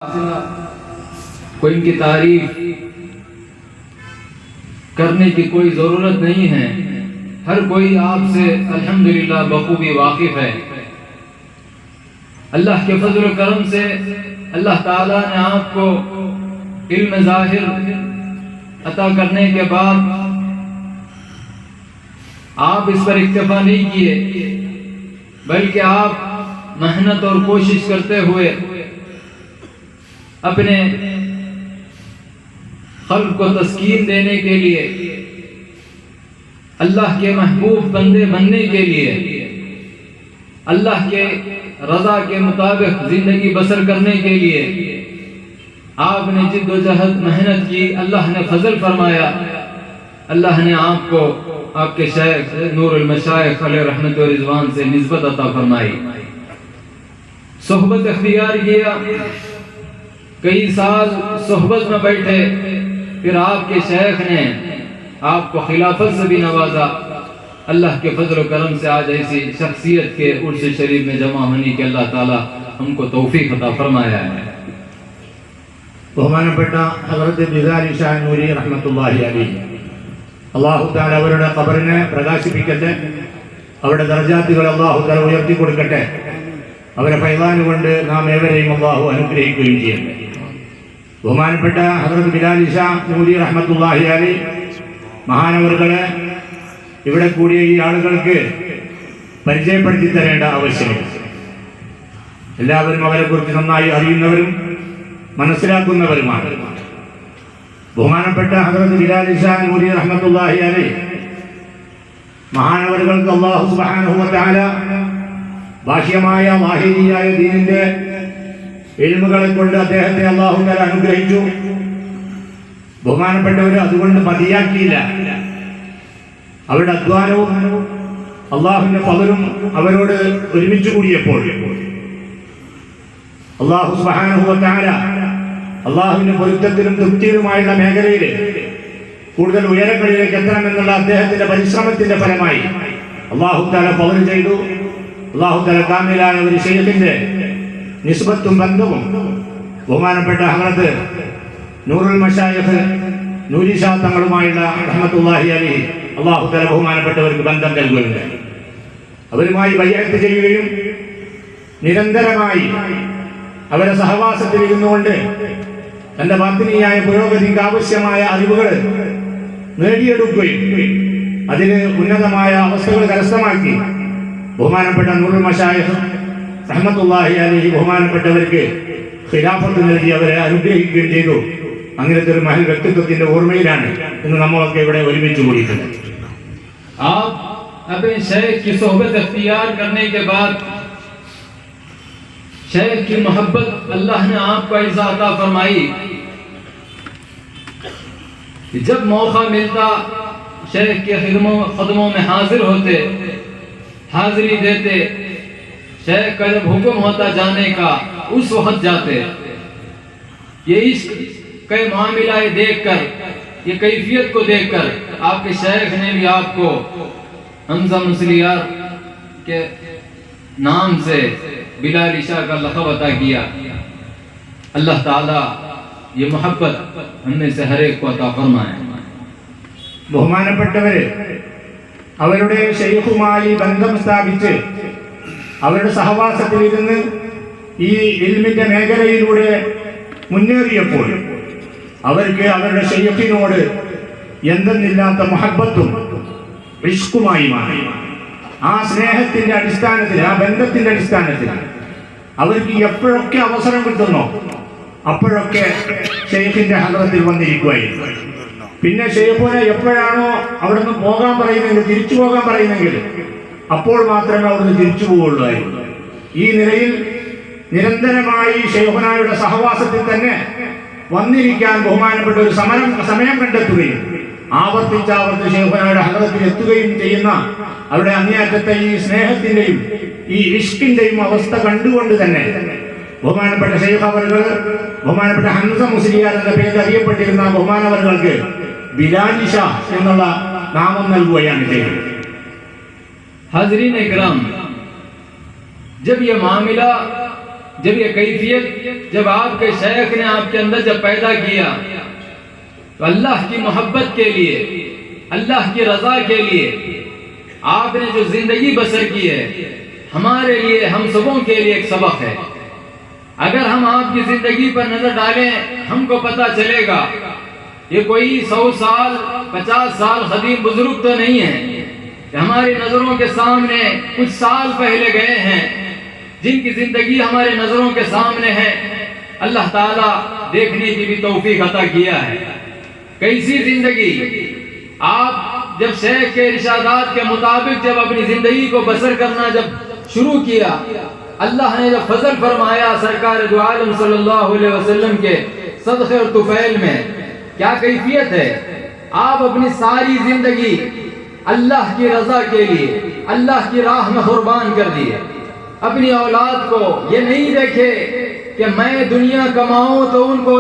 कोई इनकी तारीफ करने की कोई ज़रूरत नहीं है। हर कोई आपसे अल्हम्दुलिल्लाह बखूबी वाकिफ़ है। अल्लाह के फजल करम से अल्लाह ताला ने आपको इल्म ज़ाहिर अता करने के बाद आप इस पर इक्तफा नहीं किए, बल्कि आप मेहनत और कोशिश करते हुए अपने खल्क़ को तस्कीन देने के लिए, अल्लाह के महबूब बंदे बनने के लिए, अल्लाह के रज़ा के मुताबिक ज़िंदगी बसर करने के लिए आपने जिद्दोजहद मेहनत की। अल्लाह ने फजल फरमाया, अल्लाह ने आपको आपके शेख नूरुल मशाइख अलैहि रहमत व रिज़वान से निस्बत अता फरमाई, सोहबत इख्तियार किया, कई साल सोहबत में बैठे, फिर आपके शेख ने आपको खिलाफत से भी नवाजा। अल्लाह के फजल करम से आज ऐसी शख्सियत के उर्स शरीफ में जमा होने के अल्लाह ताला हमको तौफीक अता फरमाया है। ബഹുമാനപ്പെട്ട ഹദറത്ത് ബിലാൽ ഷാ നൂരി റഹ്മത്തുള്ളാഹി അലൈഹി, അല്ലാഹു തആല അവരുടെ ഖബറിനെ പ്രകാശിപ്പിക്കട്ടെ, അവരുടെ ദർജാത്തുകൾ അല്ലാഹു തആല ഉയർത്തി കൊടുക്കട്ടെ, അവരെ ഫൈളാൻ കൊണ്ട് നാം ഏവരെയും അല്ലാഹു അനുഗ്രഹിക്കുകയും ചെയ്യട്ടെ. ബഹുമാനപ്പെട്ട ഹദറത്ത് ബിലാൽ ഷാ നൂരി റഹ്മത്തുള്ളാഹി അലൈഹി മഹാനവറുകളെ ഇവിടെ കൂടിയ ഈ ആളുകൾക്ക് പരിചയപ്പെടുത്തി തരേണ്ട ആവശ്യമില്ല. എല്ലാവരും അവരെക്കുറിച്ച് നന്നായി അറിയുന്നവരും മനസ്സിലാക്കുന്നവരുമാണ്. ബഹുമാനപ്പെട്ട ഹദറത്ത് ബിലാൽ ഷാ നൂരി റഹ്മത്തുള്ളാഹി അലൈഹി മഹാനവറുകൾക്ക് അല്ലാഹു സുബ്ഹാനഹു വ തആല ബാഹ്യമായ വാഹിദിയായ ദീനിന്റെ ഇൽമുകളെ കൊണ്ട് അദ്ദേഹത്തെ അല്ലാഹു തആല അനുഗ്രഹിച്ചു. ബഹുമാനപ്പെട്ടവർ അതുകൊണ്ട് മതിയാക്കിയില്ല. അവരുടെ അധ്വാനവും അല്ലാഹുവിന്റെ ഫളലും അവരോട് ഒരുമിച്ച് കൂടിയപ്പോൾ അല്ലാഹു സുബ്ഹാനഹു വ തആല അല്ലാഹുവിന്റെ പൊരുത്തത്തിലും തൃപ്തിയിലുമായുള്ള മേഖലയിൽ കൂടുതൽ ഉയരങ്ങളിലേക്ക് എത്തണമെന്നുള്ള അദ്ദേഹത്തിന്റെ പരിശ്രമത്തിന്റെ ഫലമായി അല്ലാഹു തആല ഫളൽ ചെയ്തു. അല്ലാഹു തആല കാമിലായ ഒരു ശൈഖിന്റെ നിസ്ബത്തും ബന്ധവും ബഹുമാനപ്പെട്ട ഹദറത്ത് നൂറുൽ മശായിഖ് നൂരി ഷാ തങ്ങളുമായുള്ള റഹ്മത്തുള്ളാഹി അലൈഹി അല്ലാഹു തആല ബഹുമാനപ്പെട്ടവർക്ക് ബന്ധം നൽകുകയുണ്ടായി. അവരുമായി ബൈഅത്ത് ചെയ്യുകയും നിരന്തരമായി അവരെ സഹവാസത്തിൽ ഇരുന്നുകൊണ്ട് തന്റെ ബാത്തിനിയായ പുരോഗതിക്ക് ആവശ്യമായ അറിവുകൾ നേടിയെടുക്കുകയും അതിന് ഉന്നതമായ അവസ്ഥകൾ കരസ്ഥമാക്കി ബഹുമാനപ്പെട്ട നൂറുൽ മശായിഖ് റഹ്മത്തുള്ളാഹി അലൈഹി ബഹുമാനപ്പെട്ടവർക്ക് ഖിലാഫത്ത് നൽകി അവരെ അനുഗ്രഹിക്കുകയും ചെയ്തു. അങ്ങനത്തെ ഒരു മഹൽ വ്യക്തിത്വത്തിന്റെ ഓർമ്മയിലാണ് ഇന്ന് നമ്മളൊക്കെ ഇവിടെ ഒരുമിച്ച് കൂടിയിട്ടുള്ളത്. आप अपने शेख की सोहबत इख्तियार करने के बाद शेख की मोहब्बत अल्लाह ने आपको ऐसा अता फरमाई कि जब मौका मिलता शेख के खिदमों में हाजिर होते, हाजिरी देते, शेख का जब हुक्म होता जाने का उस वक्त जाते। ये इश्क के मामला देखकर, ये कैफियत को देखकर आपके शेख ने भी आपको हमजा मुसलियार के नाम से बिलाल ईशा का लक़ब अता किया। अल्लाह ताला ये मोहब्बत हमने से हर एक को अता फरमाए. ബഹുമാനപ്പെട്ടവര് അവരുടെ ശൈഖുമായി ബന്ധം സ്ഥാപിച്ച് അവരുടെ സഹവാസത്തിൽ ഇരുന്ന് ഈ ഇൽമിന്റെ മേഖലയിലൂടെ മുന്നേറിയപ്പോൾ അവർക്ക് അവരുടെ ശൈഖിനോട് എന്തെന്നില്ലാത്ത മുഹബ്ബത്തും ഇഷ്കുമായി മാറി. ആ സ്നേഹത്തിന്റെ അടിസ്ഥാനത്തിൽ, ആ ബന്ധത്തിന്റെ അടിസ്ഥാനത്തിൽ അവർക്ക് എപ്പോഴൊക്കെ അവസരം കിട്ടുന്നോ അപ്പോഴൊക്കെ ഷെയ്ഖിന്റെ ഹദറത്തിൽ വന്നിരിക്കുമായിരുന്നു. പിന്നെ ഷെയ്ഖുനെ എപ്പോഴാണോ അവിടുന്ന് പോകാൻ പറയുന്നെങ്കിൽ, തിരിച്ചു പോകാൻ പറയുന്നെങ്കിൽ അപ്പോൾ മാത്രമേ അവിടുന്ന് തിരിച്ചു പോവുകയുള്ളായിരുന്നു. ഈ നിലയിൽ നിരന്തരമായി ഷെയ്ഖുനായുടെ സഹവാസത്തിൽ തന്നെ വന്നിരിക്കാൻ ബഹുമാനപ്പെട്ട ഒരു സമയം കണ്ടെത്തുകയും ആവർത്തിച്ചാവർത്തി ഷെയ്ഖുനായുടെ ഹദറത്തിൽ എത്തുകയും ചെയ്യുന്ന അവരുടെ അങ്ങേയറ്റത്തെ ഈ സ്നേഹത്തിന്റെയും ഈ ഇഷ്കിന്റെയും അവസ്ഥ കണ്ടുകൊണ്ട് തന്നെ ബഹുമാനപ്പെട്ട ഷെയ്ഖ് അവറുകൾ, ബഹുമാനപ്പെട്ട ഹംസ മുസ്ലിയാർ എന്ന പേരിൽ അറിയപ്പെട്ടിരുന്ന ബഹുമാനവറുകൾക്ക് ബിലാൽ ഷാ എന്നുള്ള നാമം നൽകുകയാണ് ചെയ്തത്. हाज़रीन इकराम, जब ये मामला جب یہ کیفیت جب آپ کے شیخ نے آپ کے اندر جب پیدا کیا تو اللہ کی محبت کے لیے، اللہ کی رضا کے لیے آپ نے جو زندگی بسر کی ہے، ہمارے لیے، ہم سبوں کے لیے ایک سبق ہے۔ اگر ہم آپ کی زندگی پر نظر ڈالیں، ہم کو پتہ چلے گا یہ کوئی 100 سال 50 سال قدیم بزرگ تو نہیں ہے کہ ہماری نظروں کے سامنے کچھ سال پہلے گئے ہیں، جن کی زندگی ہمارے نظروں کے سامنے ہے، اللہ تعالیٰ دیکھنے کی بھی توفیق عطا کیا ہے۔ کیسی زندگی! آپ جب شیخ کے ارشادات کے مطابق جب اپنی زندگی کو بسر کرنا جب شروع کیا، اللہ نے جب فضل فرمایا سرکار دو عالم صلی اللہ علیہ وسلم کے صدقے اور طفیل میں، کیا کیفیت ہے! آپ اپنی ساری زندگی اللہ کی رضا کے لیے، اللہ کی راہ میں قربان کر دیے۔ اپنی اولاد کو یہ نہیں دیکھے کہ میں دنیا کماؤں تو ان کو